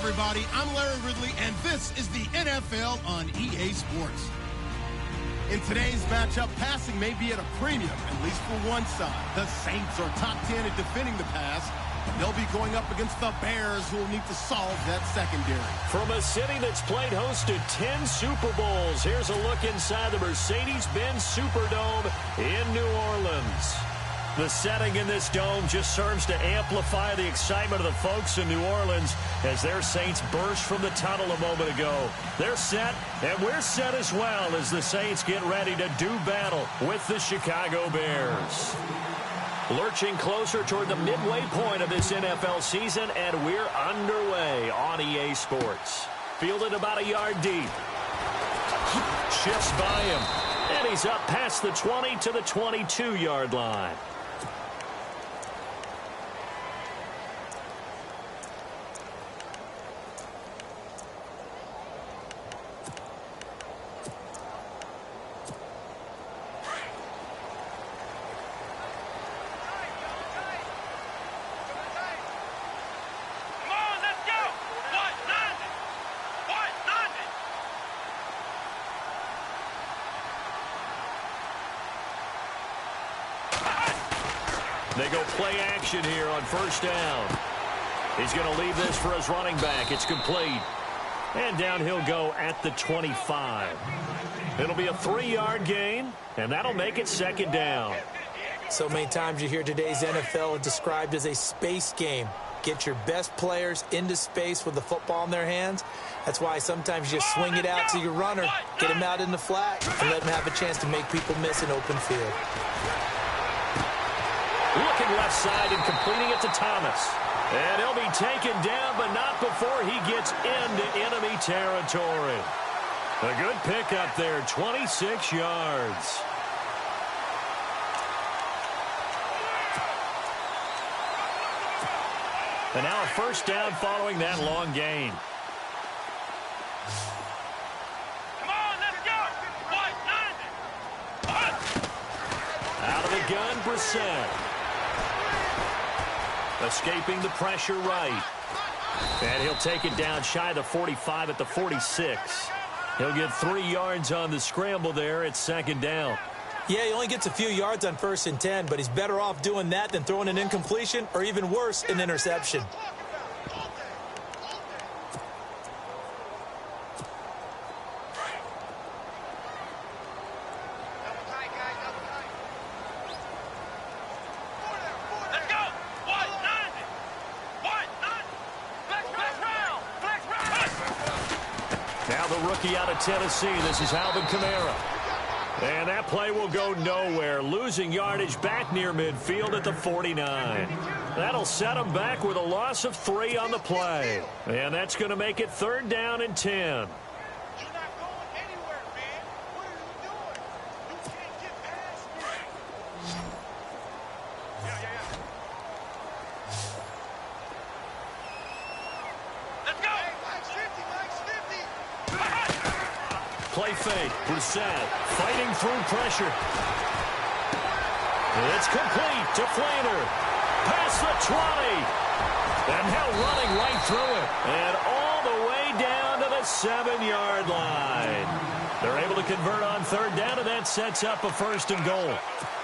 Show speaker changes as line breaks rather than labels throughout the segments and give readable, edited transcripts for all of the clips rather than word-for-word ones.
everybody. I'm Larry Ridley, and this is the NFL on EA Sports. In today's matchup, passing may be at a premium, at least for one side. The Saints are top 10 at defending the pass, but they'll be going up against the Bears, who will need to solve that secondary.
From a city that's played host to 10 Super Bowls, here's a look inside the Mercedes-Benz Superdome in New Orleans. The setting in this dome just serves to amplify the excitement of the folks in New Orleans as their Saints burst from the tunnel a moment ago. They're set, and we're set as well as the Saints get ready to do battle with the Chicago Bears. Lurching closer toward the midway point of this NFL season, and we're underway on EA Sports. Fielded about a yard deep. Shifts by him, and he's up past the 20 to the 22-yard line. They go play action here on first down. He's going to leave this for his running back. It's complete. And down he'll go at the 25. It'll be a 3-yard gain, and that'll make it second down.
So many times you hear today's NFL described as a space game. Get your best players into space with the football in their hands. That's why sometimes you just swing it out to your runner, get him out in the flat, and let him have a chance to make people miss an open field.
Looking left side and completing it to Thomas. And he'll be taken down, but not before he gets into enemy territory. A good pickup there, 26 yards. And now a first down following that long gain.
Come on, let's go!
Out of the gun, Brissett. Escaping the pressure right. And he'll take it down shy of the 45 at the 46. He'll get 3 yards on the scramble there at second down.
Yeah, he only gets a few yards on 1st and 10, but he's better off doing that than throwing an incompletion or even worse, an interception.
Now the rookie out of Tennessee, this is Alvin Kamara. And that play will go nowhere, losing yardage back near midfield at the 49. That'll set him back with a loss of 3 on the play. And that's going to make it 3rd down and 10. Play fake. Brissett fighting through pressure. It's complete to Flainer. Past the 20. And now running right through it. And all the way down to the 7-yard line. They're able to convert on 3rd down, and that sets up a 1st and goal.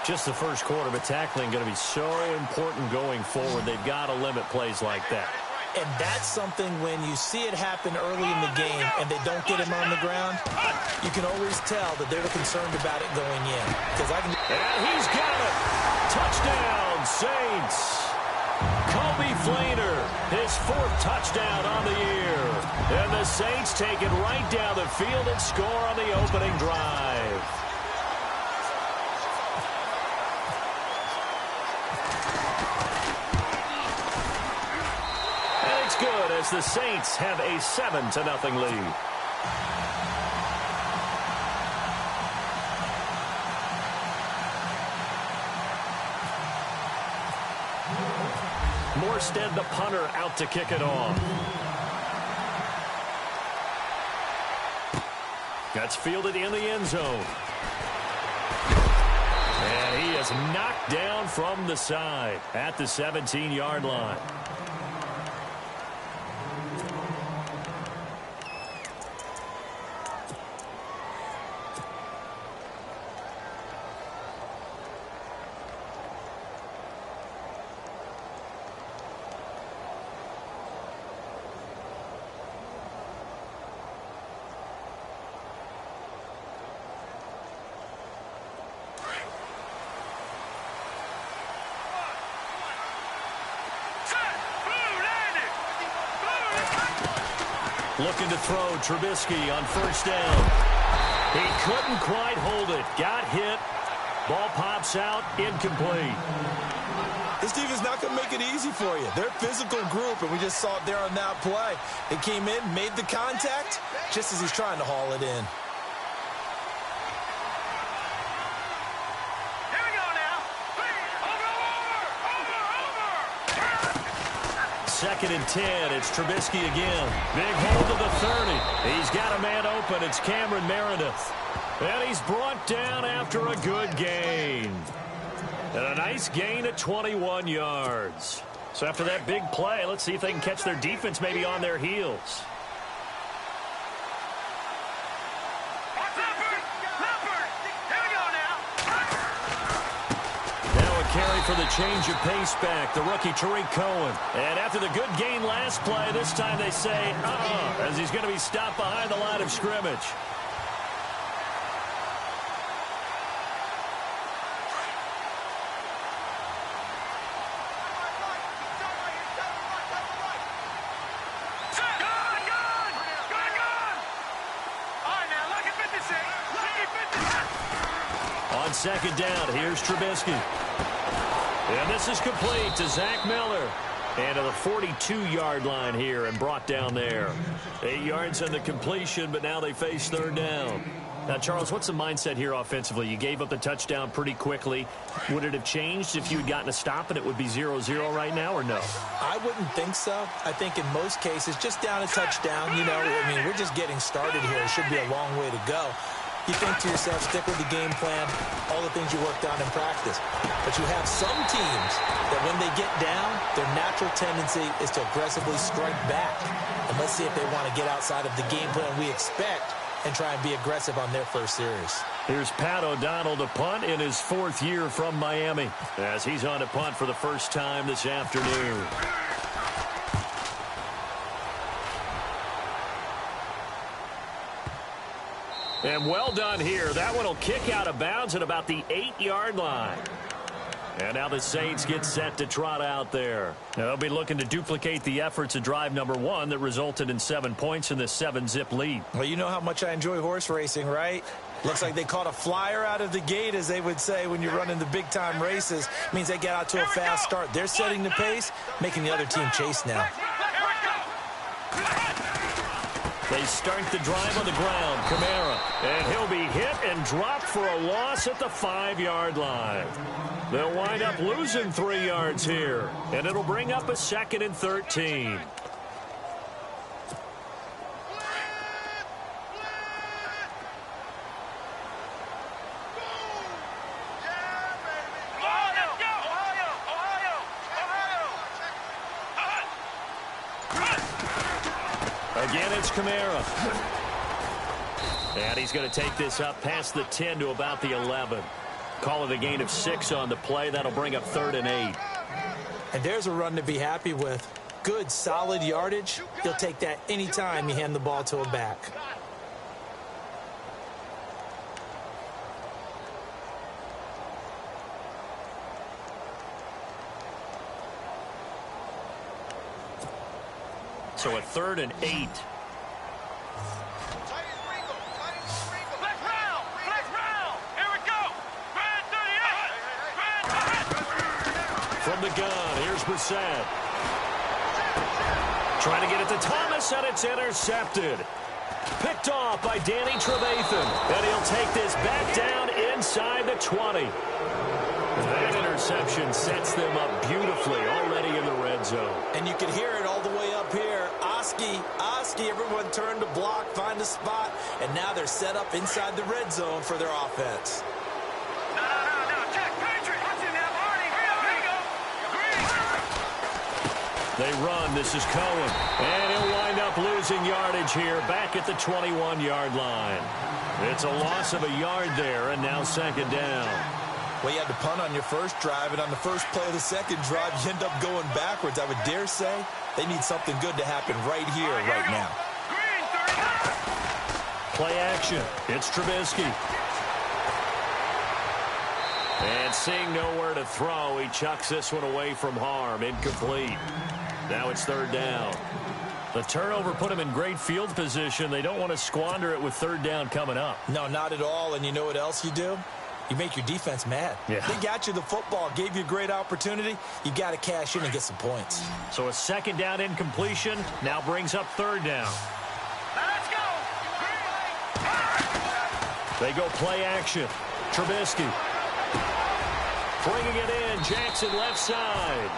Just the first quarter, but tackling going to be so important going forward. They've got to limit plays like that.
And that's something when you see it happen early in the game and they don't get him on the ground, you can always tell that they're concerned about it going in.
And he's got it. Touchdown, Saints. Kobe Flainer, his 4th touchdown on the year. And the Saints take it right down the field and score on the opening drive. Good as the Saints have a 7-0 lead. Morstead, the punter, out to kick it off. That's fielded in the end zone. And he is knocked down from the side at the 17-yard line. Looking to throw Trubisky on first down. He couldn't quite hold it. Got hit. Ball pops out. Incomplete.
This defense is not going to make it easy for you. They're a physical group, and we just saw it there on that play. He came in, made the contact, just as he's trying to haul it in.
Here we go now. Over.
Second and 10. It's Trubisky again. Big hold to the 30. He's got a man open. It's Cameron Meredith. And he's brought down after a good gain. And a nice gain at 21 yards. So after that big play, let's see if they can catch their defense maybe on their heels. Now a carry for the change of pace back, the rookie Tariq Cohen. And after the good gain last play, this time they say, as he's going to be stopped behind the line of scrimmage. On second down, here's Trubisky. And this is complete to Zach Miller. And to the 42-yard line here and brought down there. 8 yards on the completion, but now they face third down. Now, Charles, what's the mindset here offensively? You gave up the touchdown pretty quickly. Would it have changed if you had gotten a stop and it would be 0-0 right now, or no?
I wouldn't think so. I think in most cases, just down a touchdown, you know, I mean, we're just getting started here. It should be a long way to go. You think to yourself, stick with the game plan, all the things you worked on in practice. But you have some teams that when they get down, their natural tendency is to aggressively strike back. And let's see if they want to get outside of the game plan we expect and try and be aggressive on their first series.
Here's Pat O'Donnell to punt in his 4th year from Miami, as he's on to punt for the first time this afternoon. And well done here. That one will kick out of bounds at about the 8-yard line. And now the Saints get set to trot out there. They'll be looking to duplicate the efforts of drive number 1 that resulted in 7 points in the 7-zip lead.
Well, you know how much I enjoy horse racing, right? Looks like they caught a flyer out of the gate, as they would say when you're running the big-time races. Means they get out to a fast start. They're setting the pace, making the other team chase now.
They start the drive on the ground. Kamara. And he'll be hit and dropped for a loss at the 5-yard line. They'll wind up losing 3 yards here. And it'll bring up a 2nd and 13. Again, it's Kamara. And he's going to take this up past the 10 to about the 11. Call it a gain of 6 on the play. That'll bring up 3rd and 8.
And there's a run to be happy with. Good, solid yardage. You'll take that anytime you hand the ball to a back.
So a 3rd and 8. From the gun, here's Brissett. Trying to get it to Thomas, and it's intercepted. Picked off by Danny Trevathan. And he'll take this back down inside the 20. That interception sets them up beautifully already in the red zone.
And you can hear it all the way up here. Oski, everyone turned to block, find a spot, and now they're set up inside the red zone for their offense.
They run. This is Cohen. And he'll wind up losing yardage here back at the 21-yard line. It's a loss of a yard there, and now 2nd down.
Well, you had to punt on your first drive, and on the first play of the second drive, you end up going backwards. I would dare say they need something good to happen right here, right now.
Play action. It's Trubisky. And seeing nowhere to throw, he chucks this one away from harm. Incomplete. Now it's 3rd down. The turnover put them in great field position. They don't want to squander it with third down coming up.
No, not at all. And you know what else you do? You make your defense mad.
Yeah.
They got you the football, gave you a great opportunity. You got to cash in and get some points.
So a second down incompletion now brings up third down.
Let's go.
They go play action. Trubisky. Bringing it in. Jackson left side.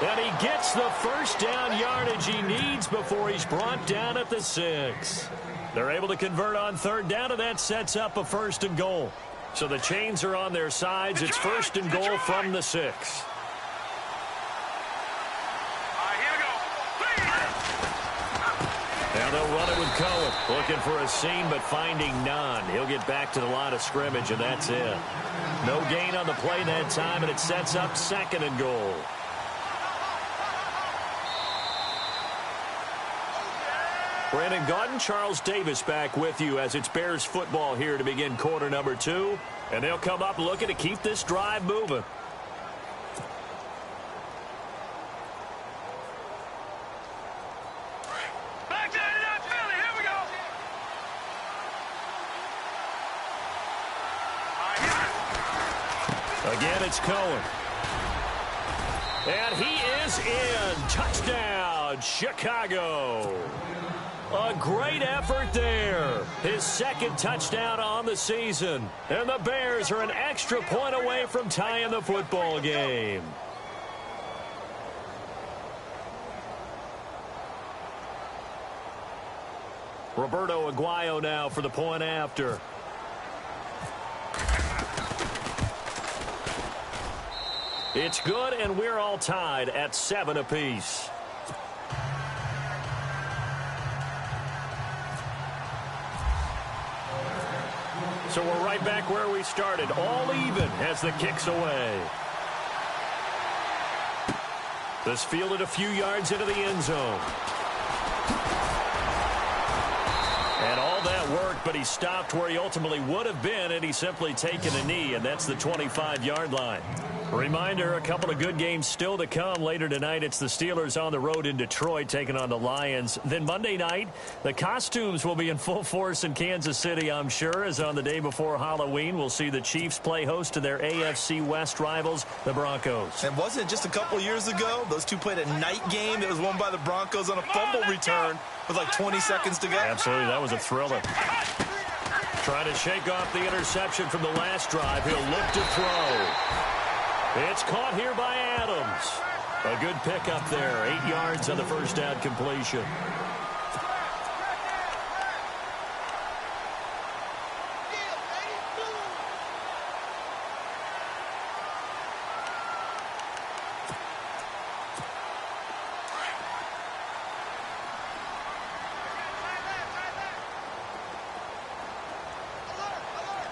And he gets the first down yardage he needs before he's brought down at the 6. They're able to convert on third down, and that sets up a first and goal. So the chains are on their sides. It's first and goal from the 6.
All right, here we go.
Now they'll run it with Cohen. Looking for a seam, but finding none. He'll get back to the line of scrimmage, and that's it. No gain on the play that time, and it sets up second and goal. Brandon Gaudin, Charles Davis back with you as it's Bears football here to begin quarter number 2. And they'll come up looking to keep this drive moving.
Back to the Philly. Here we go. All right, here.
Again, it's Cohen. And he is in. Touchdown, Chicago. A great effort there. His second touchdown on the season. And the Bears are an extra point away from tying the football game. Roberto Aguayo now for the point after. It's good, and we're all tied at 7 apiece. So we're right back where we started, all even as the kick's away. This fielded a few yards into the end zone. And all that worked, but he stopped where he ultimately would have been, and he's simply taken a knee, and that's the 25-yard line. Reminder, a couple of good games still to come. Later tonight, it's the Steelers on the road in Detroit taking on the Lions. Then Monday night, the costumes will be in full force in Kansas City, I'm sure, as on the day before Halloween, we'll see the Chiefs play host to their AFC West rivals, the Broncos.
And wasn't it just a couple years ago, those two played a night game that was won by the Broncos on a fumble return with like 20 seconds to go?
Absolutely, that was a thriller. Trying to shake off the interception from the last drive. He'll look to throw. It's caught here by Adams. A good pickup there. 8 yards on the first down completion.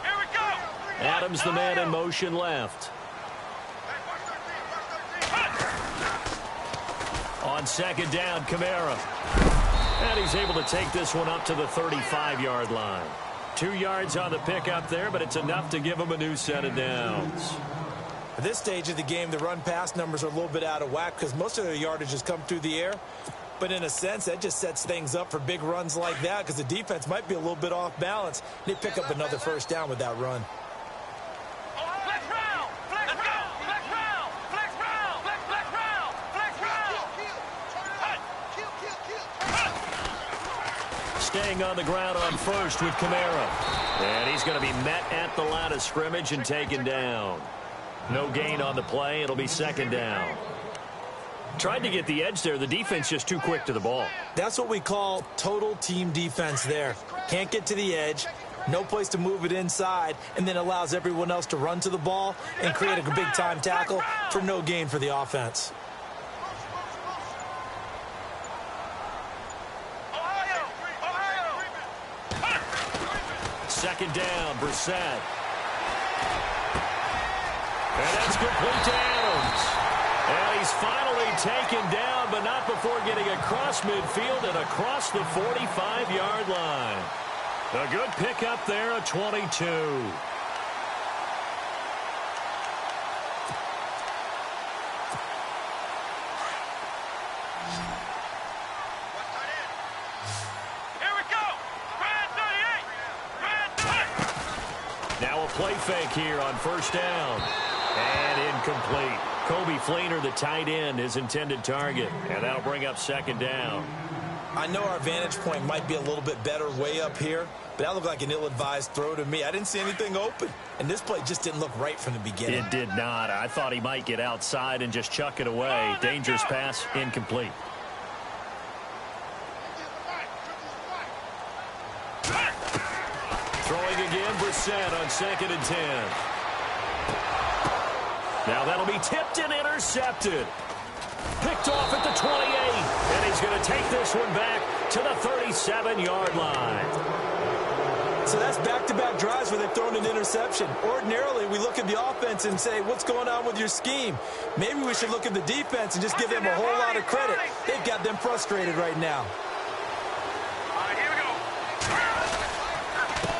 Here we go.
Adams, the man in motion left. On second down, Kamara. And he's able to take this one up to the 35-yard line. 2 yards on the pickup there, but it's enough to give him a new set of downs.
At this stage of the game, the run-pass numbers are a little bit out of whack because most of their yardage has come through the air. But in a sense, that just sets things up for big runs like that because the defense might be a little bit off balance. They pick up another first down with that run.
Flex round. Flex round. Flex round. Flex round. Flex round. Flex round.
Staying on the ground on first with Kamara. And he's going to be met at the line of scrimmage and taken down. No gain on the play. It'll be second down. Tried to get the edge there. The defense just too quick to the ball.
That's what we call total team defense there. Can't get to the edge, no place to move it inside, and then allows everyone else to run to the ball and create a big-time tackle for no gain for the offense.
Second down, Brissett. And that's complete to Adams. And he's finally taken down, but not before getting across midfield and across the 45-yard line. A good pickup there, a 22. play fake here on first down. And incomplete. Kobe Fleener, the tight end, his intended target. And that'll bring up second down.
I know our vantage point might be a little bit better way up here, but that looked like an ill-advised throw to me. I didn't see anything open, and this play just didn't look right from the beginning.
It did not. I thought he might get outside and just chuck it away. Dangerous pass, incomplete. Throwing again, Brissett on 2nd and 10. Now that'll be tipped and intercepted. Picked off at the 28, and he's going to take this one back to the 37-yard line.
So that's back-to-back drives where they've thrown an interception. Ordinarily, we look at the offense and say, what's going on with your scheme? Maybe we should look at the defense and just give them a whole lot of credit. They've got them frustrated right now.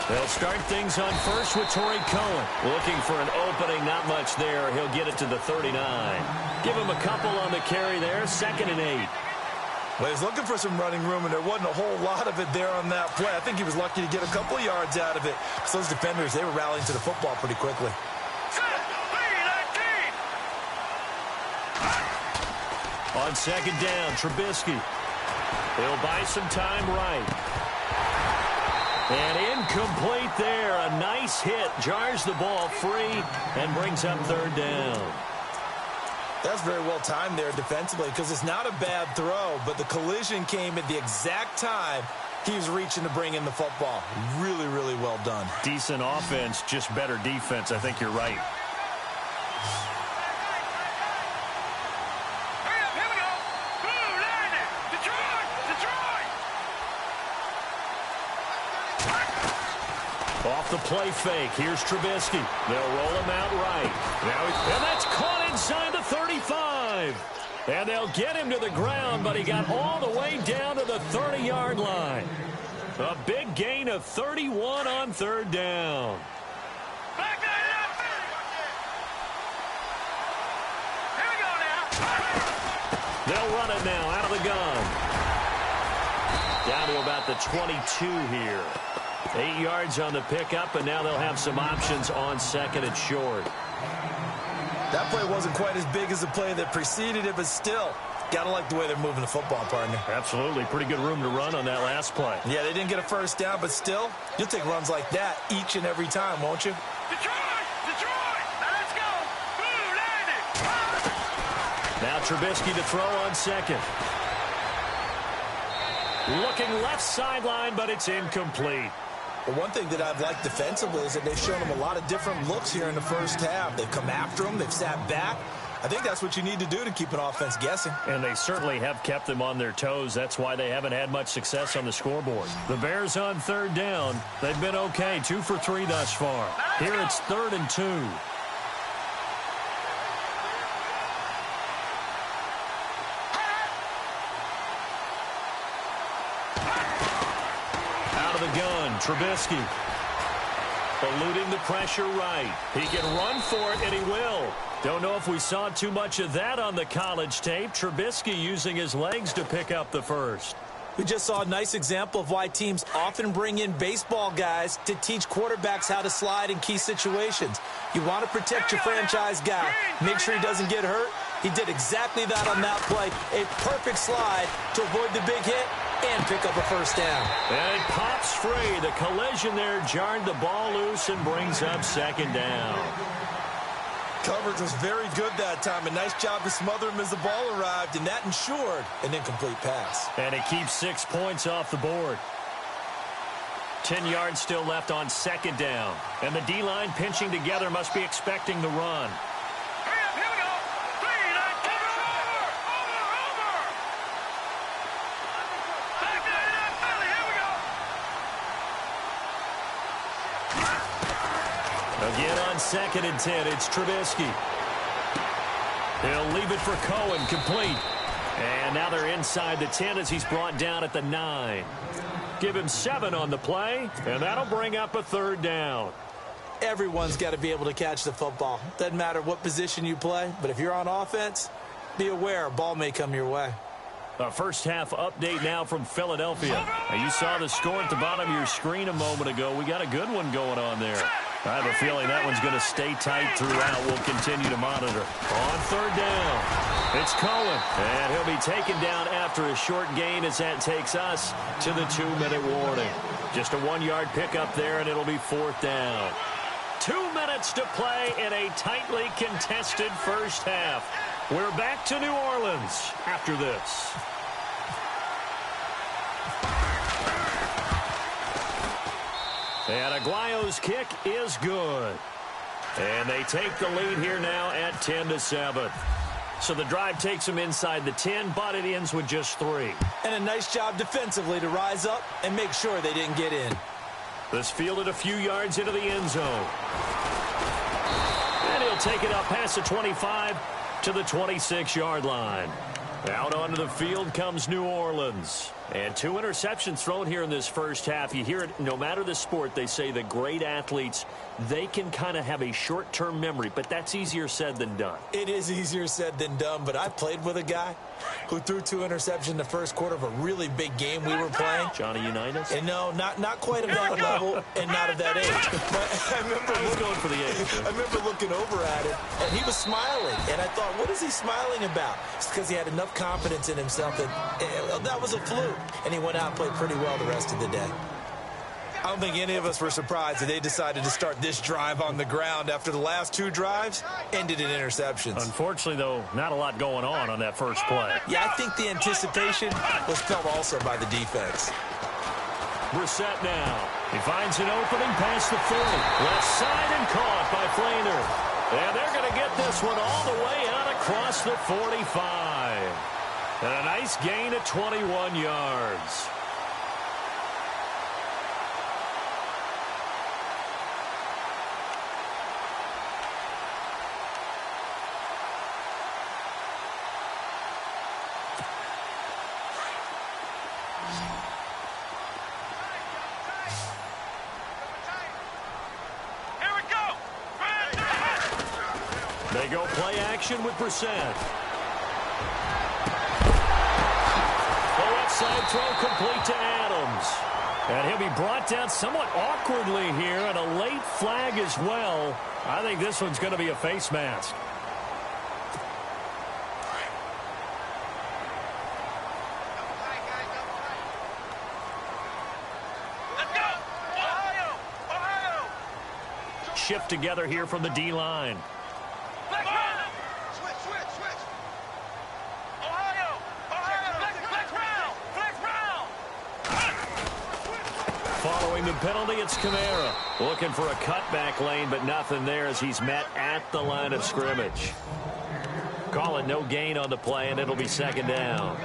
They'll start things on first with Torrey Cohen. Looking for an opening, not much there. He'll get it to the 39. Give him a couple on the carry there, 2nd and 8.
Well, he's looking for some running room, and there wasn't a whole lot of it there on that play. I think he was lucky to get a couple of yards out of it. So those defenders, they were rallying to the football pretty quickly.
On 2nd down, Trubisky. He'll buy some time right. And incomplete there. A nice hit. Jars the ball free and brings up 3rd down.
That's very well timed there defensively because it's not a bad throw, but the collision came at the exact time he was reaching to bring in the football. Really, really well done.
Decent offense, just better defense. I think you're right. Off the play fake. Here's Trubisky. They'll roll him out right. And that's caught inside the 35. And they'll get him to the ground, but he got all the way down to the 30-yard line. A big gain of 31 on 3rd down. They'll run it now out of the gun. Down to about the 22 here. 8 yards on the pickup, and now they'll have some options on 2nd and short.
That play wasn't quite as big as the play that preceded it, but still, got to like the way they're moving the football, partner.
Absolutely. Pretty good room to run on that last play.
Yeah, they didn't get a first down, but still, you'll take runs like that each and every time, won't you?
Detroit! Detroit! Now let's go! Blue landing!
Now Trubisky to throw on 2nd. Looking left sideline, but it's incomplete.
But one thing that I've liked defensively is that they've shown them a lot of different looks here in the first half. They've come after them. They've sat back. I think that's what you need to do to keep an offense guessing.
And they certainly have kept them on their toes. That's why they haven't had much success on the scoreboard. The Bears on 3rd down. They've been okay. 2 for 3 thus far. Here it's 3rd and 2. Trubisky eluding the pressure right. He can run for it, and he will. Don't know if we saw too much of that on the college tape. Trubisky using his legs to pick up the first.
We just saw a nice example of why teams often bring in baseball guys to teach quarterbacks how to slide in key situations. You want to protect your franchise guy. Make sure he doesn't get hurt. He did exactly that on that play. A perfect slide to avoid the big hit and pick up a first down.
And it pops free. The collision there jarred the ball loose and brings up 2nd down.
Coverage was very good that time. A nice job to smother him as the ball arrived, and that ensured an incomplete pass.
And it keeps 6 points off the board. 10 yards still left on 2nd down. And the D-line pinching together must be expecting the run. Again on 2nd and 10, it's Trubisky. He'll leave it for Cohen, complete. And now they're inside the 10 as he's brought down at the 9. Give him 7 on the play, and that'll bring up a 3rd down.
Everyone's got to be able to catch the football. Doesn't matter what position you play, but if you're on offense, be aware a ball may come your way.
A first half update now from Philadelphia. Now you saw the score at the bottom of your screen a moment ago. We got a good one going on there. I have a feeling that one's going to stay tight throughout. We'll continue to monitor. On third down, it's Cohen. And he'll be taken down after a short gain as that takes us to the 2-minute warning. Just a 1-yard pickup there, and it'll be fourth down. 2 minutes to play in a tightly contested first half. We're back to New Orleans after this. And Aguayo's kick is good. And they take the lead here now at 10-7. So the drive takes them inside the 10, but it ends with just 3.
And a nice job defensively to rise up and make sure they didn't get in.
This fielded a few yards into the end zone. And he'll take it up past the 25 to the 26-yard line. Out onto the field comes New Orleans. And 2 interceptions thrown here in this first half. You hear it, no matter the sport, they say the great athletes, they can kind of have a short-term memory, but that's easier said than done.
It is easier said than done, but I played with a guy who threw 2 interceptions in the first quarter of a really big game we were playing.
Johnny Unitas?
And no, not quite of that level and not of that age. But I was going for the age. I remember looking over at him, and he was smiling. And I thought, what is he smiling about? It's because he had enough confidence in himself that was a fluke. And he went out and played pretty well the rest of the day. I don't think any of us were surprised that they decided to start this drive on the ground after the last 2 drives ended in interceptions.
Unfortunately, though, not a lot going on that first play.
Yeah, I think the anticipation was felt also by the defense.
Brissett now. He finds an opening past the 40. Left side and caught by Flainer. And they're going to get this one all the way out across the 45. And a nice gain of 21 yards. They go play action with Brissett. The left side throw complete to Adams. And he'll be brought down somewhat awkwardly here, and a late flag as well. I think this one's going to be a face mask.
Let's go! Ohio! Ohio!
Shift together here from the D-line.
Switch. Ohio! Flex round!
Following the penalty, it's Kamara. Looking for a cutback lane, but nothing there as he's met at the line of scrimmage. Call it no gain on the play, and it'll be second down.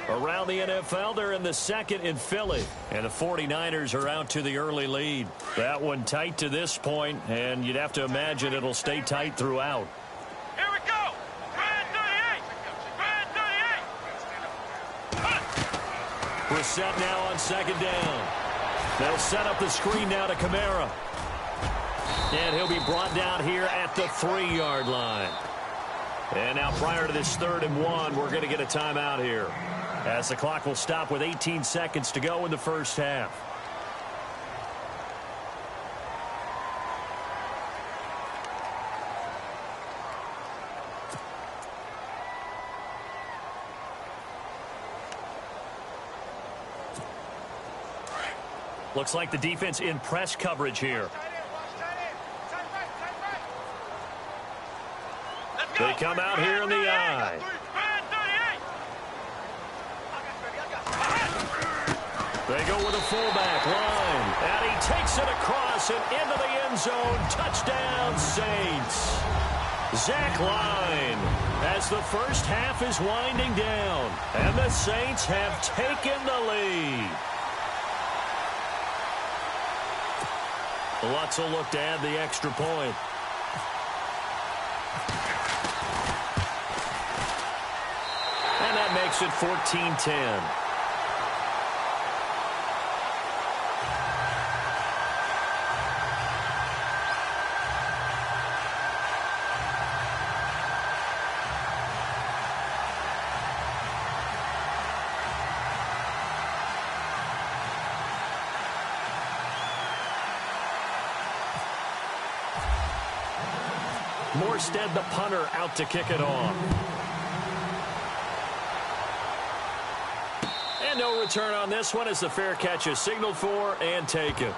Around the NFL, they're in the second in Philly, and the 49ers are out to the early lead. That one tight to this point, and you'd have to imagine it'll stay tight throughout.
Here we go! Brand 38!
Brissett now on second down. They'll set up the screen now to Kamara. And he'll be brought down here at the 3-yard line. And now prior to this 3rd and 1, we're going to get a timeout here, as the clock will stop with 18 seconds to go in the first half. Looks like the defense in press coverage here. They come out here in the eye. They go with a fullback line. And he takes it across and into the end zone. Touchdown, Saints. Zach Line, as the first half is winding down. And the Saints have taken the lead. Lutz will look to add the extra point. And that makes it 14-10. Morstead, the punter, out to kick it off. And no return on this one as the fair catch is signaled for and taken.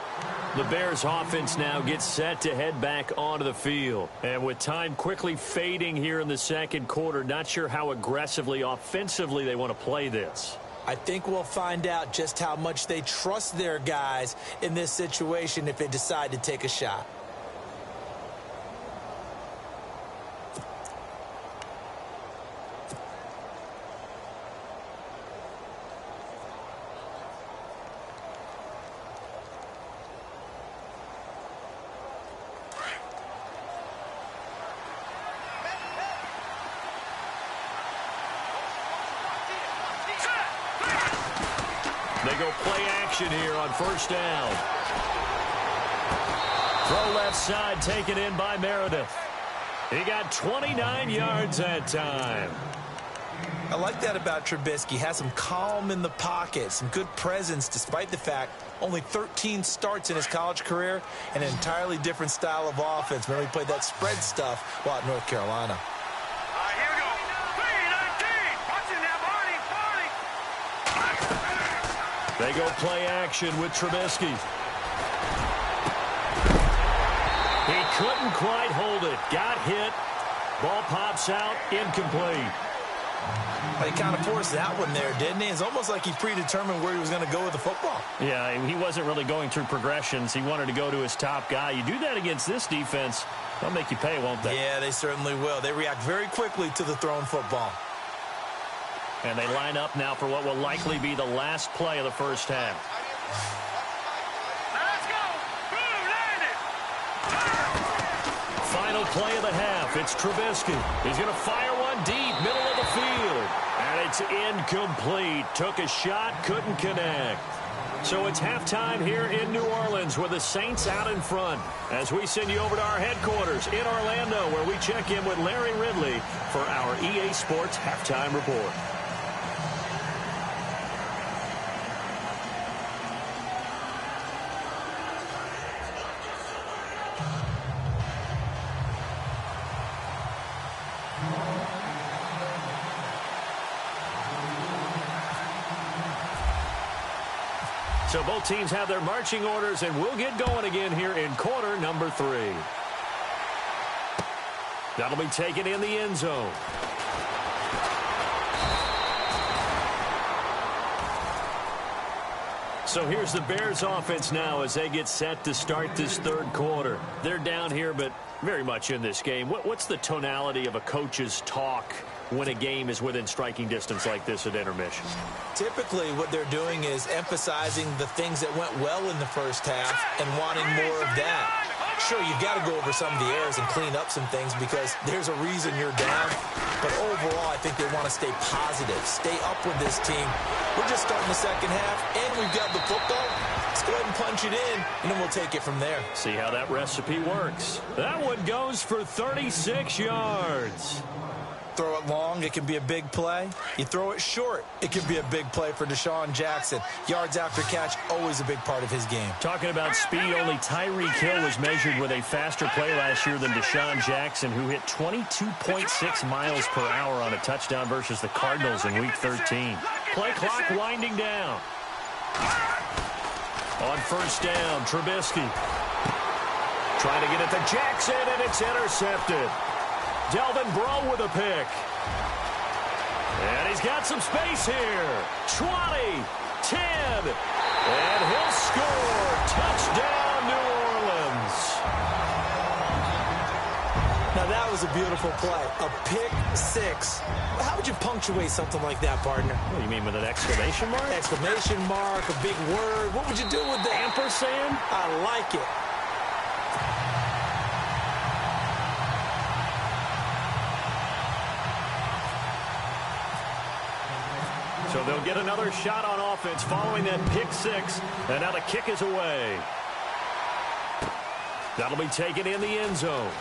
The Bears offense now gets set to head back onto the field. And with time quickly fading here in the second quarter, not sure how aggressively, offensively they want to play this.
I think we'll find out just how much they trust their guys in this situation if they decide to take a shot.
They go play action here on first down. Throw left side, taken in by Meredith. He got 29 yards that time.
I like that about Trubisky. Has some calm in the pocket, some good presence, despite the fact only 13 starts in his college career and an entirely different style of offense. Remember, he played that spread stuff while at North Carolina.
Here we go. 3-19. Watching now, Barney.
They go play action with Trubisky. He couldn't quite hold it. Got hit. Ball pops out. Incomplete.
He kind of forced that one there, didn't he? It's almost like he predetermined where he was going to go with the football.
Yeah, he wasn't really going through progressions. He wanted to go to his top guy. You do that against this defense, they'll make you pay, won't they?
Yeah, they certainly will. They react very quickly to the thrown football.
And they line up now for what will likely be the last play of the first half.
Let's go. Boom, landed.
Final play of the half. It's Trubisky. He's going to fire one deep, middle of the field. And it's incomplete. Took a shot, couldn't connect. So it's halftime here in New Orleans with the Saints out in front. As we send you over to our headquarters in Orlando, where we check in with Larry Ridley for our EA Sports Halftime Report. So both teams have their marching orders, and we'll get going again here in quarter number 3. That'll be taken in the end zone. So here's the Bears offense now as they get set to start this third quarter. They're down here, but very much in this game. What's the tonality of a coach's talk when a game is within striking distance like this at intermission?
Typically, what they're doing is emphasizing the things that went well in the first half and wanting more of that. Sure, you've got to go over some of the errors and clean up some things because there's a reason you're down. But overall, I think they want to stay positive, stay up with this team. We're just starting the second half, and we've got the football. Let's go ahead and punch it in, and then we'll take it from there.
See how that recipe works. That one goes for 36 yards.
Throw it long, it can be a big play. You throw it short, it can be a big play for Deshaun Jackson. Yards after catch, always a big part of his game.
Talking about speed, only Tyreek Hill was measured with a faster play last year than Deshaun Jackson, who hit 22.6 miles per hour on a touchdown versus the Cardinals in Week 13. Play clock winding down. On first down, Trubisky. Trying to get it to Jackson, and it's intercepted. Delvin Breaux with a pick. And he's got some space here. 20, 10, and he'll score. Touchdown, New Orleans.
Now, that was a beautiful play. A pick six. How would you punctuate something like that, partner?
What do you mean, with an exclamation mark?
Exclamation mark, a big word. What would you do with that?
Ampersand?
I like it.
So they'll get another shot on offense following that pick six. And now the kick is away. That'll be taken in the end zone.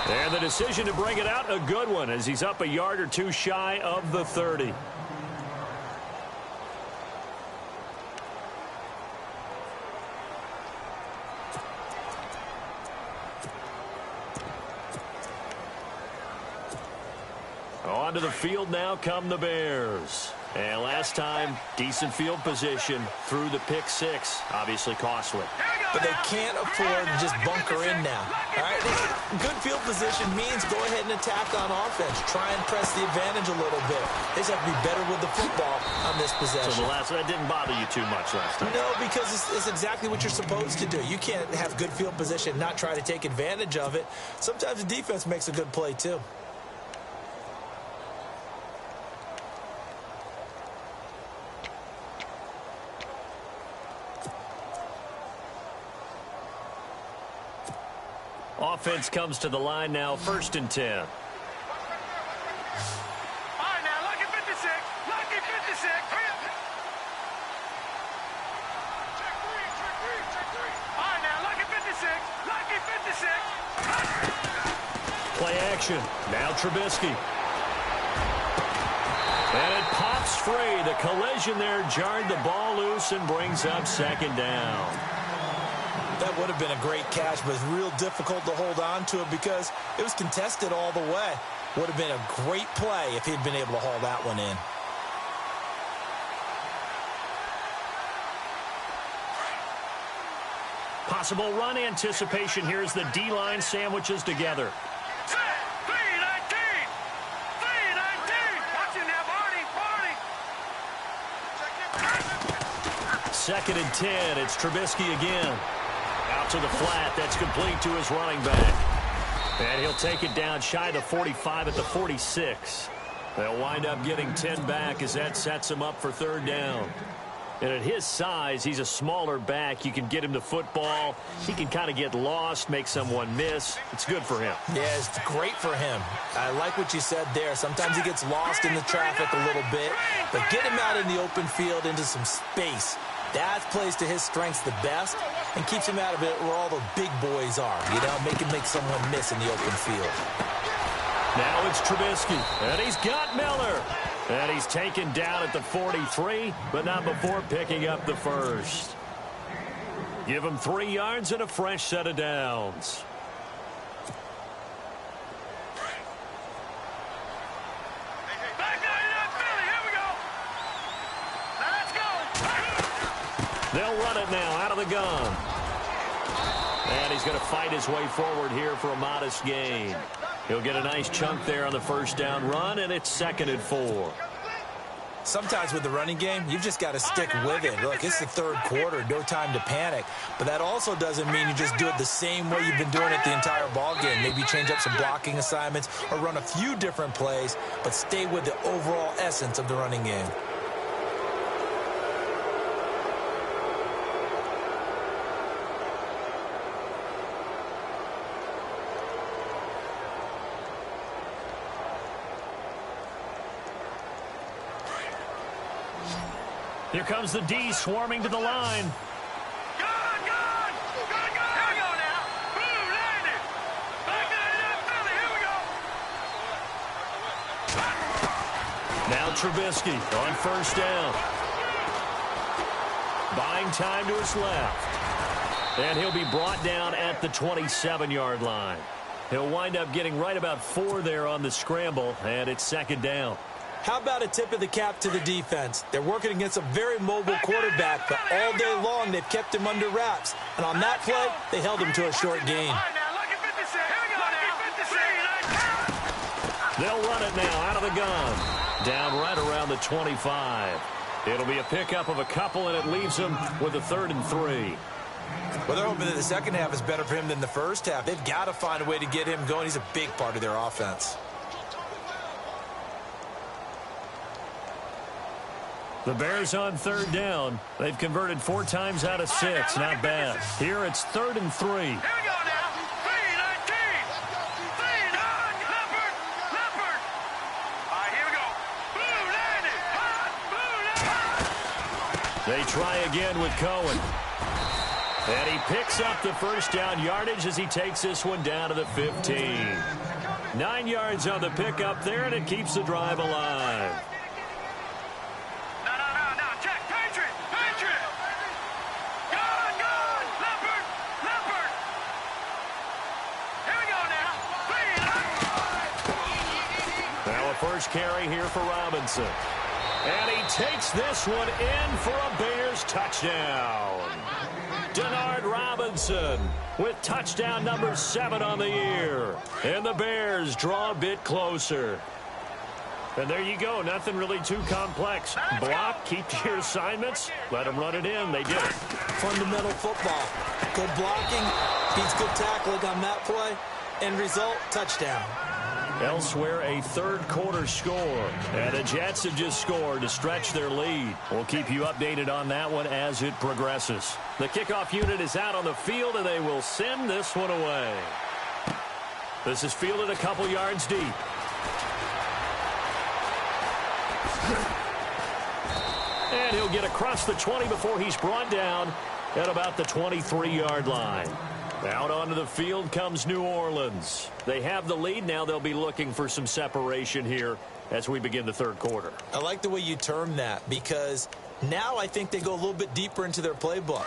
And the decision to bring it out, a good one, as he's up a yard or two shy of the 30. Onto the field now come the Bears. And last time, decent field position through the pick six. Obviously costly.
But they can't afford to just bunker in now. All right, good field position means go ahead and attack on offense. Try and press the advantage a little bit. They just have to be better with the football on this possession.
So that didn't bother you too much last time?
No, because it's exactly what you're supposed to do. You can't have good field position and not try to take advantage of it. Sometimes the defense makes a good play, too.
Offense comes to the line now, 1st and 10.
All right, now, lucky 56. Lucky 56. All right, now, lucky 56. Lucky 56.
Play action. Now Trubisky. And it pops free. The collision there jarred the ball loose and brings up 2nd down.
That would have been a great catch, but it's real difficult to hold on to it because it was contested all the way. Would have been a great play if he'd been able to haul that one in.
Possible run anticipation here as the D-line sandwiches together.
3-19. 3-19. Watch it now, Barney.
2nd and 10. It's Trubisky again. Out to the flat. That's complete to his running back. And he'll take it down shy of the 45 at the 46. They'll wind up getting 10 back as that sets him up for 3rd down. And at his size, he's a smaller back. You can get him the football. He can kind of get lost, make someone miss. It's good for him.
Yeah, it's great for him. I like what you said there. Sometimes he gets lost in the traffic a little bit, but get him out in the open field into some space. That plays to his strengths the best and keeps him out of it where all the big boys are. You know, make someone miss in the open field.
Now it's Trubisky, and he's got Miller. And he's taken down at the 43, but not before picking up the first. Give him 3 yards and a fresh set of downs.
Back down to Philly. Here we go. Now let's go.
They'll run it now out of the gun. And he's going to fight his way forward here for a modest gain. He'll get a nice chunk there on the 1st down run, and it's 2nd and 4.
Sometimes with the running game, you've just got to stick with it. Look, it's the 3rd quarter, no time to panic. But that also doesn't mean you just do it the same way you've been doing it the entire ball game. Maybe change up some blocking assignments or run a few different plays, but stay with the overall essence of the running game.
Here comes the D swarming to the line.
Gone. Here we go now. Boom, landed. Back down to Philly. Here we go.
Now Trubisky on 1st down. Buying time to his left. And he'll be brought down at the 27-yard line. He'll wind up getting right about 4 there on the scramble, and it's 2nd down.
How about a tip of the cap to the defense? They're working against a very mobile quarterback, but all day long they've kept him under wraps. And on that play, they held him to a short gain.
All right, now, lucky 56. Here we go now.
They'll run it now out of the gun. Down right around the 25. It'll be a pickup of a couple, and it leaves him with a 3rd and 3.
Well, they're hoping that the second half is better for him than the first half. They've got to find a way to get him going. He's a big part of their offense.
The Bears on 3rd down. They've converted 4 times out of 6. Not bad. Here it's 3rd and 3.
Here we go now. 3-19. 3-9. Leopard. All right, here we go. Blue landed.
They try again with Cohen. And he picks up the 1st down yardage as he takes this one down to the 15. 9 yards on the pickup there, and it keeps the drive alive. Now a first carry here for Robinson. And he takes this one in for a Bears touchdown. Denard Robinson with touchdown number 7 on the year. And the Bears draw a bit closer. And there you go. Nothing really too complex. Block, keep to your assignments, let them run it in. They did it.
Fundamental football. Good blocking beats good tackling on that play. End result, touchdown.
Elsewhere, a third-quarter score. And the Jets have just scored to stretch their lead. We'll keep you updated on that one as it progresses. The kickoff unit is out on the field, and they will send this one away. This is fielded a couple yards deep. And he'll get across the 20 before he's brought down at about the 23-yard line. Out onto the field comes New Orleans. They have the lead. Now they'll be looking for some separation here as we begin the third quarter.
I like the way you term that, because now I think they go a little bit deeper into their playbook.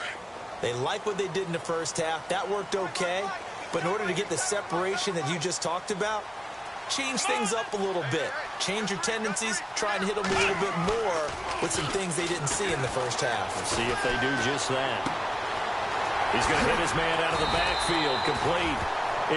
They like what they did in the first half. That worked okay. But in order to get the separation that you just talked about, change things up a little bit. Change your tendencies. Try and hit them a little bit more with some things they didn't see in the first half.
Let's see if they do just that. He's going to hit his man out of the backfield. Complete.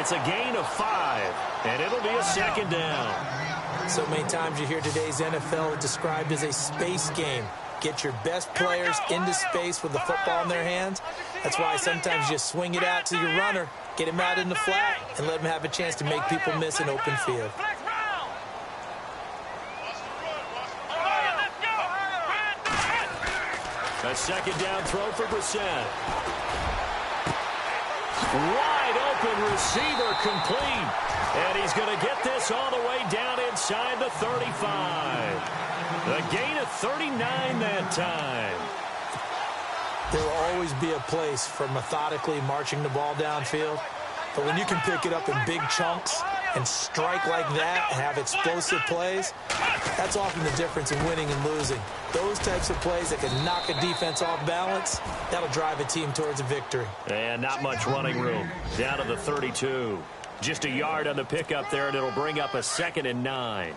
It's a gain of 5, and it'll be a second down.
So many times you hear today's NFL described as a space game. Get your best players into space with the football in their hands. That's why sometimes you swing it out to your runner, get him out in the flat, and let him have a chance to make people miss an open field.
A second down throw for Brissett. Wide open receiver, complete. And he's going to get this all the way down inside the 35. A gain of 39 that time.
There will always be a place for methodically marching the ball downfield. But when you can pick it up in big chunks and strike like that and have explosive plays, that's often the difference in winning and losing. Those types of plays that can knock a defense off balance, that'll drive a team towards a victory.
And not much running room. Down to the 32. Just a yard on the pickup there, and it'll bring up a 2nd and 9.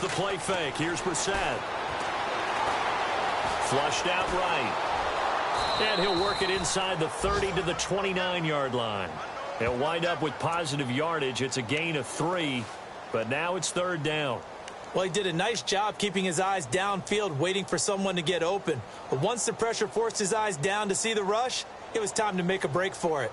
The play fake. Here's Brissett. Flushed out right. And he'll work it inside the 30 to the 29-yard line. He'll wind up with positive yardage. It's a gain of 3, but now it's third down.
Well, he did a nice job keeping his eyes downfield, waiting for someone to get open. But once the pressure forced his eyes down to see the rush, it was time to make a break for it.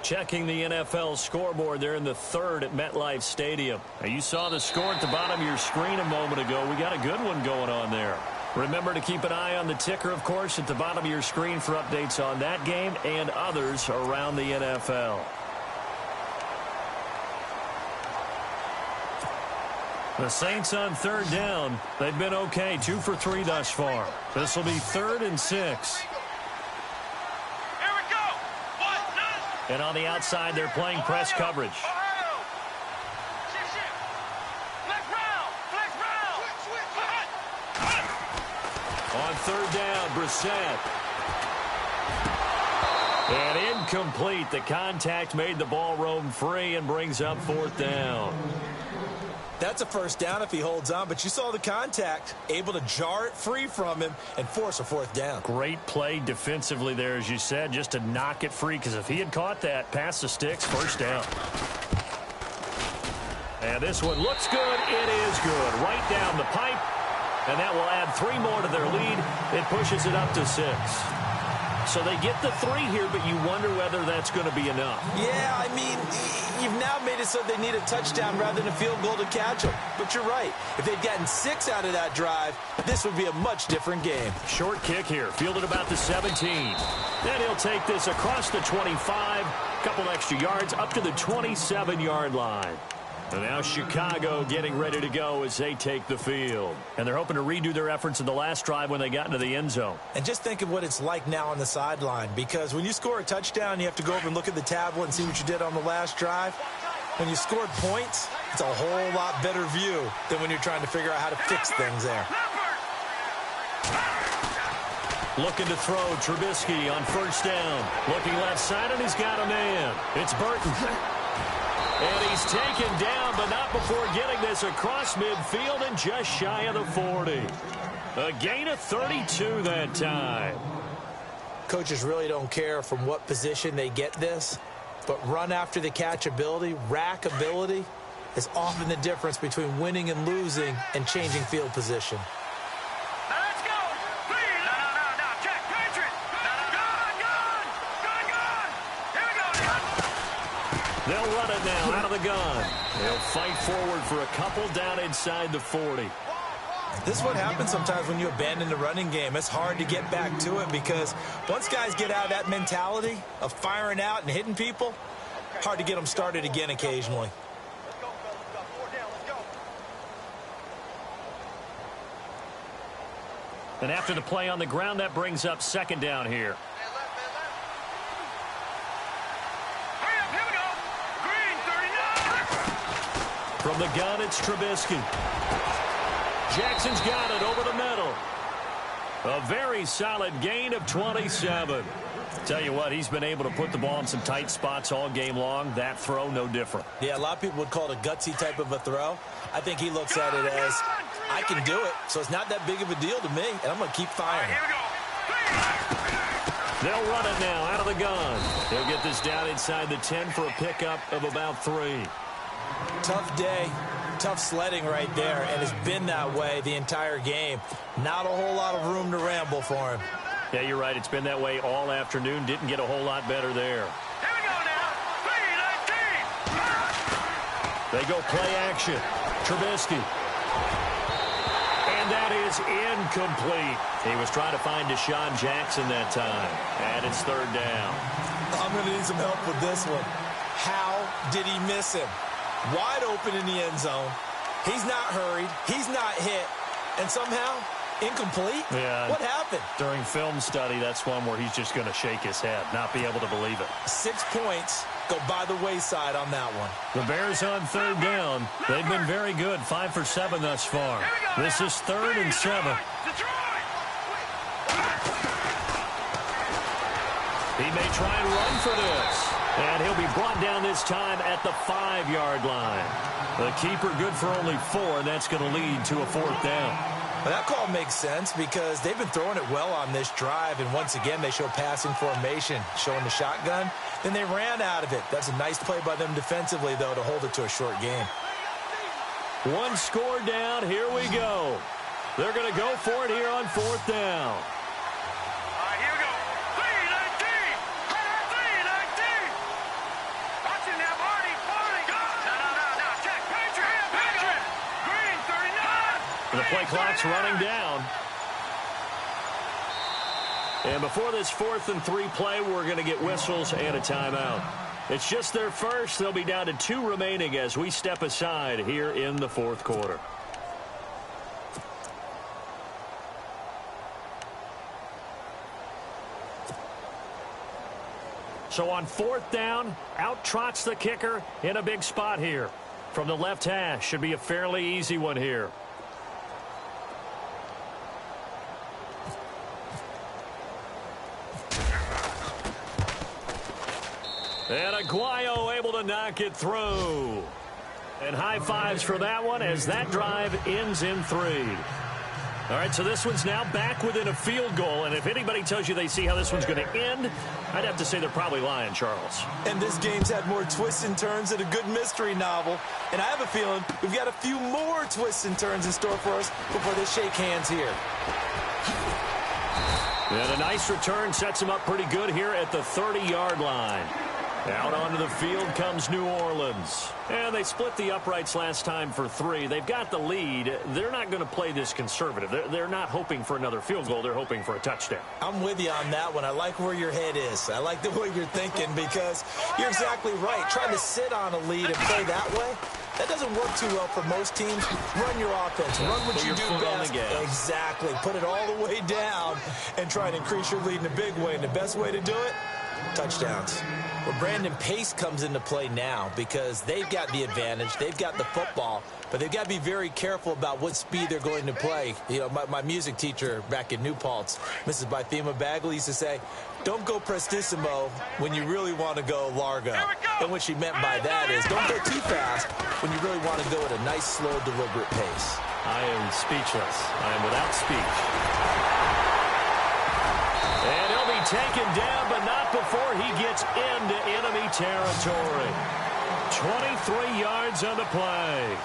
Checking the NFL scoreboard there in the third at MetLife Stadium. Now, you saw the score at the bottom of your screen a moment ago. We got a good one going on there. Remember to keep an eye on the ticker, of course, at the bottom of your screen for updates on that game and others around the NFL. The Saints on third down. They've been okay, 2 for 3 thus far. This will be 3rd and 6. And on the outside, they're playing press coverage. On third down, Brissett. And incomplete. The contact made the ball roam free and brings up 4th down.
That's a first down if he holds on, but you saw the contact, able to jar it free from him and force a 4th down.
Great play defensively there, as you said, just to knock it free, because if he had caught that, past the sticks, first down. And this one looks good. It is good. Right down the pipe, and that will add 3 more to their lead. It pushes it up to 6. So they get the 3 here, but you wonder whether that's going to be enough.
Yeah, I mean, you've now made it so they need a touchdown rather than a field goal to catch them. But you're right. If they'd gotten 6 out of that drive, this would be a much different game.
Short kick here, fielded about the 17. Then he'll take this across the 25, couple extra yards up to the 27-yard line. And now Chicago getting ready to go as they take the field. And they're hoping to redo their efforts in the last drive when they got into the end zone.
And just think of what it's like now on the sideline, because when you score a touchdown, you have to go over and look at the tablet and see what you did on the last drive. When you scored points, It's a whole lot better view than when you're trying to figure out how to fix things there.
Looking to throw, Trubisky on first down. Looking left side, and he's got a man. It's Burton. And he's taken down, but not before getting this across midfield and just shy of the 40. A gain of 32 that time.
Coaches really don't care from what position they get this, but run after the catch ability, rack ability, is often the difference between winning and losing and changing field position.
Now let's go. Please. No. Check. Patriot. Gun. Here we go.
They'll run it now out of the gun. They'll fight forward for a couple down inside the 40.
This is what happens sometimes when you abandon the running game. It's hard to get back to it because once guys get out of that mentality of firing out and hitting people, hard to get them started again occasionally.
And after the play on the ground, that brings up second down here.
Hurry up. Here we go. Green 39.
From the gun, it's Trubisky. Jackson's got it over the middle. A very solid gain of 27. Tell you what, he's been able to put the ball in some tight spots all game long. That throw, no different.
Yeah, a lot of people would call it a gutsy type of a throw. I think he looks at it as, I can do it, so it's not that big of a deal to me, and I'm going to keep firing.
Here we go.
They'll run it now out of the gun. He'll get this down inside the 10 for a pickup of about 3.
Tough day, tough sledding right there, and it's been that way the entire game. Not a whole lot of room to ramble for him.
Yeah, you're right. It's been that way all afternoon. Didn't get a whole lot better there.
Here we go now. 3-19.
They go play action. Trubisky. And that is incomplete. He was trying to find Deshaun Jackson that time. And it's third down.
I'm going to need some help with this one. How did he miss him? Wide open in the end zone. He's not hurried. He's not hit. And somehow, incomplete?
Yeah.
What happened?
During film study, that's one where he's just going to shake his head, not be able to believe it. 6
points go by the wayside on that one.
The Bears on third down. They've been very good, 5 for 7 thus far. This is 3rd and 7. He may try and run for this. And he'll be brought down this time at the 5-yard line. The keeper good for only 4, and that's going to lead to a 4th down.
Well, that call makes sense because they've been throwing it well on this drive, and once again they show passing formation, showing the shotgun. Then they ran out of it. That's a nice play by them defensively, though, to hold it to a short game.
1 score down. Here we go. They're going to go for it here on 4th down.
Here we go. 3-19. 3-19. Watch it now, Barney. No. Check. Patriot. Green 39.
The play clock's running down. And before this 4th and 3 play, we're going to get whistles and a timeout. It's just their first. They'll be down to 2 remaining as we step aside here in the 4th quarter. So on 4th down, out trots the kicker in a big spot here. From the left hash, should be a fairly easy one here. And Aguayo able to knock it through. And high fives for that one as that drive ends in 3. All right, so this one's now back within a field goal. And if anybody tells you they see how this one's going to end, I'd have to say they're probably lying, Charles.
And this game's had more twists and turns than a good mystery novel. And I have a feeling we've got a few more twists and turns in store for us before they shake hands here.
And a nice return sets him up pretty good here at the 30-yard line. Out onto the field comes New Orleans. And they split the uprights last time for 3. They've got the lead. They're not going to play this conservative. They're not hoping for another field goal. They're hoping for a touchdown.
I'm with you on that one. I like where your head is. I like the way you're thinking because you're exactly right. Trying to sit on a lead and play that way, that doesn't work too well for most teams. Run your offense. Run what you do best. Exactly. Put it all the way down and try and increase your lead in a big way. And the best way to do it, touchdowns. Well, Brandon, pace comes into play now because they've got the advantage. They've got the football, but they've got to be very careful about what speed they're going to play. You know, my music teacher back in New Paltz, Mrs. Bythema Bagley, used to say, don't go prestissimo when you really want to go largo. And what she meant by that is don't go too fast when you really want to go at a nice, slow, deliberate pace.
I am speechless. I am without speech. And he'll be taken down, but not before he gets into enemy territory. 23 yards on the play.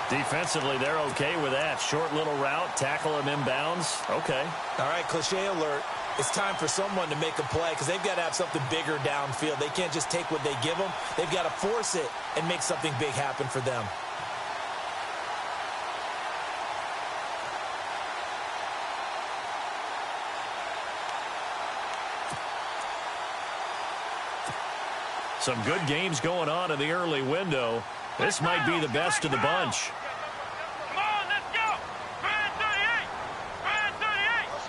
Defensively, they're okay with that. Short little route, tackle him inbounds. Okay.
All right, cliche alert. It's time for someone to make a play because they've got to have something bigger downfield. They can't just take what they give them. They've got to force it and make something big happen for them.
Some good games going on in the early window. This might be the best of the bunch.
Come on, let's go. Brand 38. Brand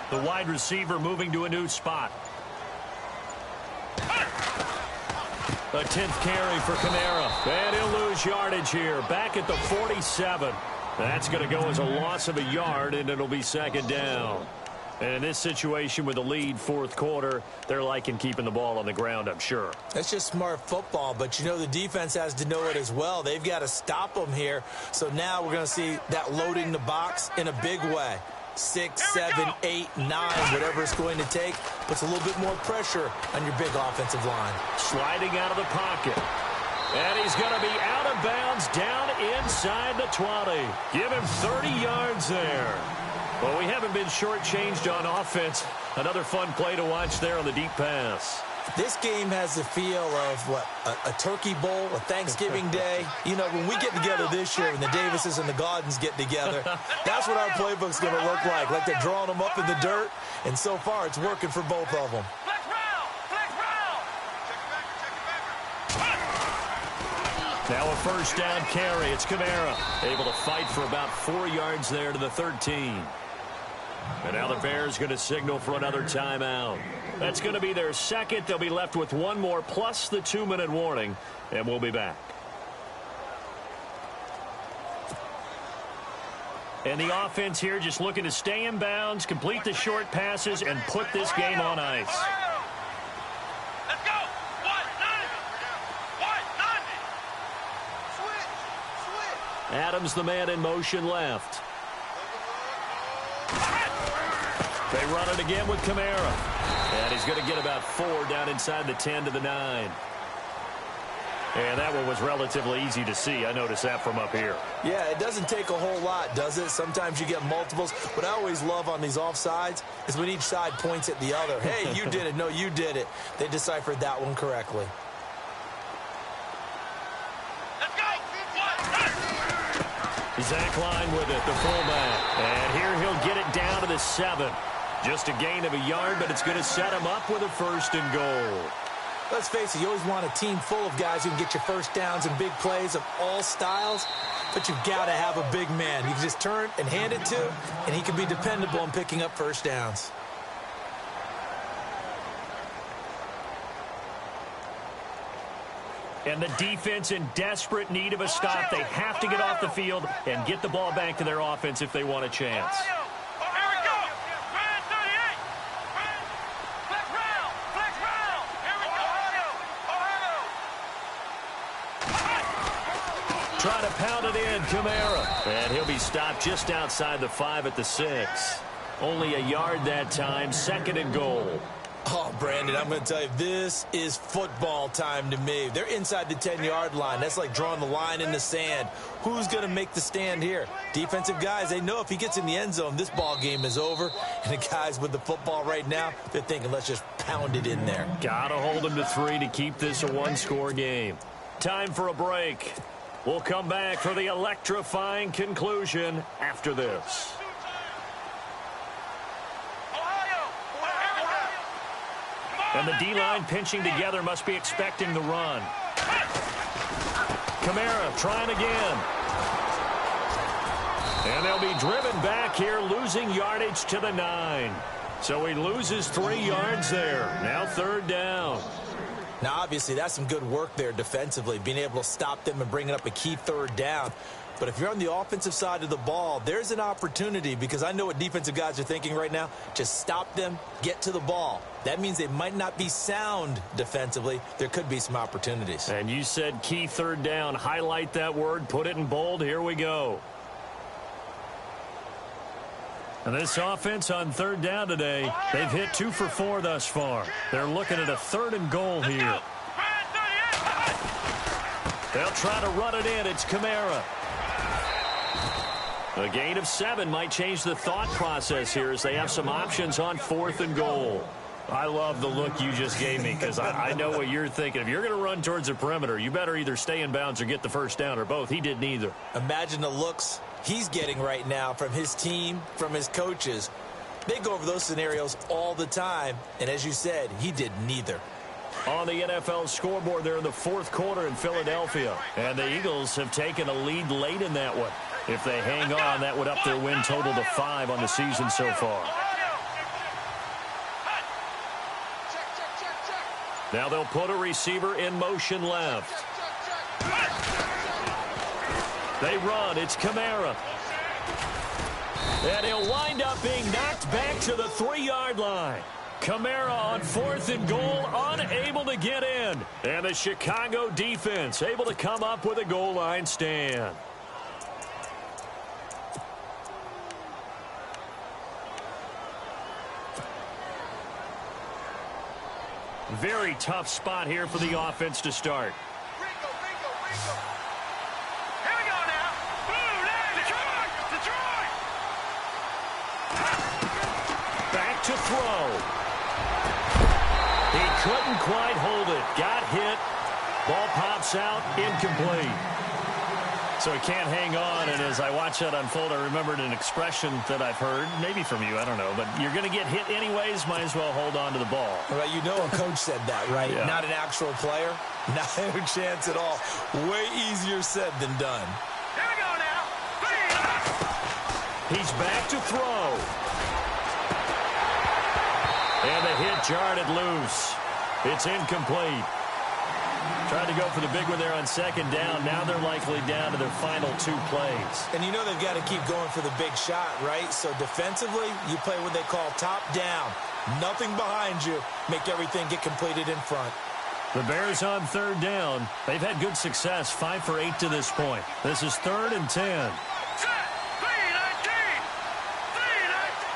38.
The wide receiver moving to a new spot. A 10th carry for Kamara. And he'll lose yardage here. Back at the 47. That's going to go as a loss of a yard, and it'll be second down. And in this situation with the lead fourth quarter, they're liking keeping the ball on the ground, I'm sure.
That's just smart football, but you know the defense has to know it as well. They've got to stop them here. So now we're going to see that loading the box in a big way. 6, 7, 8, 9, whatever it's going to take, puts a little bit more pressure on your big offensive line.
Sliding out of the pocket. And he's going to be out of bounds down inside the 20. Give him 30 yards there. Well, we haven't been shortchanged on offense. Another fun play to watch there on the deep pass.
This game has the feel of, what, a turkey bowl, a Thanksgiving day. You know, when we get together this year, when the Davises and the Gaudens get together, that's what our playbook's going to look like. Like they're drawing them up in the dirt, and so far it's working for both of them.
Flex round. Flex round.
Now a first down carry. It's Kamara. Able to fight for about 4 yards there to the 13. And now the Bears going to signal for another timeout. That's going to be their second. They'll be left with one more plus the 2-minute warning. And we'll be back. And the offense here just looking to stay in bounds, complete the short passes, and put this game on ice.
Let's go. 190. 190. Switch.
Adams, the man in motion left. They run it again with Kamara. And he's going to get about 4 down inside the 10 to the 9. And that one was relatively easy to see. I noticed that from up here.
Yeah, it doesn't take a whole lot, does it? Sometimes you get multiples. What I always love on these offsides is when each side points at the other. Hey, you did it. No, you did it. They deciphered that one correctly.
Let's go.
Zach Line with it, the fullback. And here he'll get it down to the 7. Just a gain of a yard, but it's going to set him up with a 1st and goal.
Let's face it, you always want a team full of guys who can get you first downs and big plays of all styles, but you've got to have a big man. You can just turn and hand it to, and he can be dependable in picking up first downs.
And the defense in desperate need of a stop. They have to get off the field and get the ball back to their offense if they want a chance.
Here we go. Brand 38. Flex round. Flex round. Here we go. Ohio.
Trying to pound it in, Kamara. And he'll be stopped just outside the 5 at the 6. Only a yard that time, 2nd and goal.
Oh, Brandon, I'm going to tell you, this is football time to me. They're inside the 10-yard line. That's like drawing the line in the sand. Who's going to make the stand here? Defensive guys, they know if he gets in the end zone, this ball game is over. And the guys with the football right now, they're thinking, let's just pound it in there.
Got to hold him to 3 to keep this a one-score game. Time for a break. We'll come back for the electrifying conclusion after this. And the D-line pinching together must be expecting the run. Kamara trying again. And they'll be driven back here, losing yardage to the 9. So he loses 3 yards there. Now 3rd down.
Now, obviously, that's some good work there defensively, being able to stop them and bringing up a key third down. But if you're on the offensive side of the ball, there's an opportunity, because I know what defensive guys are thinking right now. Just stop them, get to the ball. That means they might not be sound defensively. There could be some opportunities.
And you said key third down. Highlight that word. Put it in bold. Here we go. And this offense on third down today, they've hit 2 for 4 thus far. They're looking at a 3rd and goal here. They'll try to run it in. It's Kamara. A gain of 7 might change the thought process here as they have some options on 4th and goal. I love the look you just gave me, because I know what you're thinking. If you're going to run towards the perimeter, you better either stay in bounds or get the first down, or both. He did neither.
Imagine the looks he's getting right now from his team, from his coaches. They go over those scenarios all the time, and as you said, he did neither.
On the NFL scoreboard, they're in the 4th quarter in Philadelphia, and the Eagles have taken a lead late in that one. If they hang on, that would up their win total to 5 on the season so far. Now they'll put a receiver in motion left. They run. It's Kamara. And he'll wind up being knocked back to the 3-yard line. Kamara on 4th and goal, unable to get in. And the Chicago defense able to come up with a goal line stand. Very tough spot here for the offense to start.
Here we go now. Boom, Detroit! Detroit!
Back to throw. He couldn't quite hold it. Got hit. Ball pops out. Incomplete. So he can't hang on, and as I watch that unfold, I remembered an expression that I've heard, maybe from you, I don't know, but you're going to get hit anyways, might as well hold on to the ball.
Well, you know a coach said that, right?
Yeah.
Not an actual player. Not a chance at all. Way easier said than done.
Here we go now.
He's back to throw. And the hit jarred it loose. It's incomplete. Tried to go for the big one there on 2nd down. Now they're likely down to their final 2 plays.
And you know they've got to keep going for the big shot, right? So defensively, you play what they call top down. Nothing behind you. Make everything get completed in front.
The Bears on 3rd down. They've had good success, 5 for 8 to this point. This is 3rd and 10.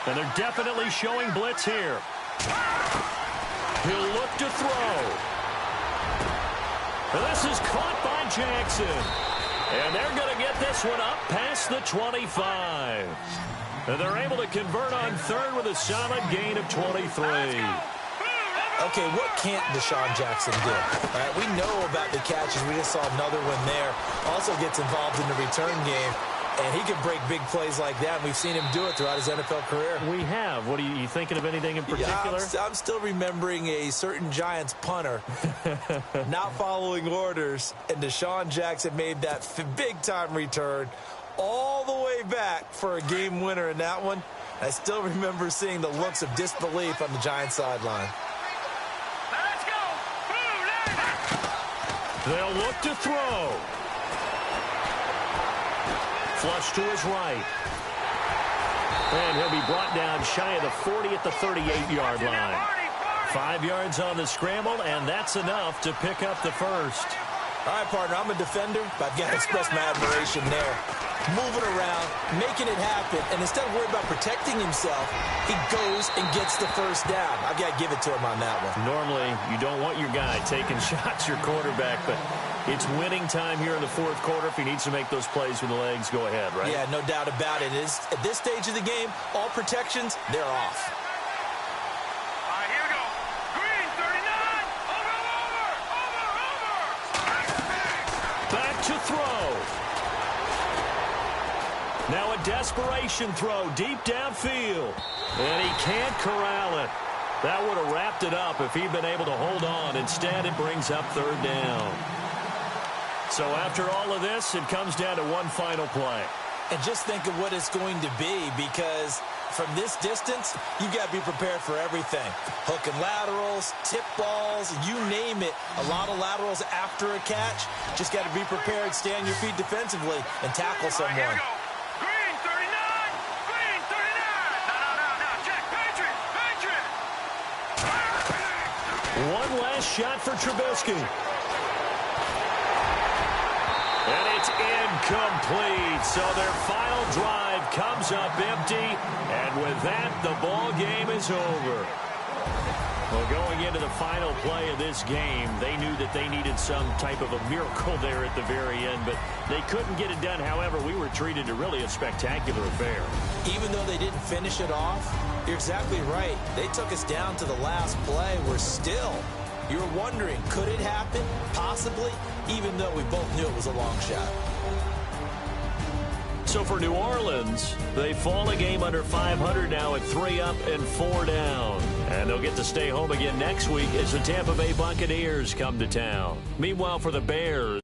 And they're definitely showing blitz here. He'll look to throw. This is caught by Jackson. And they're going to get this one up past the 25. And they're able to convert on 3rd with a solid gain of 23.
Okay, what can't Deshaun Jackson do? All right, we know about the catches. We just saw another one there. Also gets involved in the return game. And he can break big plays like that. And we've seen him do it throughout his NFL career.
We have. What are you thinking of anything in particular?
Yeah, I'm still remembering a certain Giants punter not following orders. And Deshaun Jackson made that big-time return all the way back for a game winner in that one. I still remember seeing the looks of disbelief on the Giants sideline.
Let's go.
They'll look to throw. Flush to his right. And he'll be brought down shy of the 40 at the 38-yard line. 5 yards on the scramble, and that's enough to pick up the first.
All right, partner, I'm a defender, but I've got to express my admiration there. Moving around, making it happen, and instead of worrying about protecting himself, he goes and gets the first down. I've got to give it to him on that one.
Normally, you don't want your guy taking shots, your quarterback, but it's winning time here in the 4th quarter. If he needs to make those plays with the legs, go ahead, right?
Yeah, no doubt about it. At this stage of the game, all protections, they're off.
All right, here we go. Green, 39. Over.
Back to throw. Now a desperation throw deep downfield. And he can't corral it. That would have wrapped it up if he'd been able to hold on. Instead, it brings up 3rd down. So after all of this, it comes down to one final play.
And just think of what it's going to be, because From this distance, you've got to be prepared for everything. Hook and laterals, tip balls, you name it. A lot of laterals after a catch. Just got to be prepared, stay on your feet defensively, and tackle someone.
Here we go. Green 39. Green 39. No. Check. Patriot.
One last shot for Trubisky. And it's incomplete. So their final drive comes up empty. And with that, the ball game is over. Well, going into the final play of this game, they knew that they needed some type of a miracle there at the very end, but they couldn't get it done. However, we were treated to really a spectacular affair.
Even though they didn't finish it off, you're exactly right. They took us down to the last play. You're wondering, could it happen? Possibly, even though we both knew it was a long shot.
So for New Orleans, they fall a game under 500 now at 3 up and 4 down. And they'll get to stay home again next week as the Tampa Bay Buccaneers come to town. Meanwhile, for the Bears,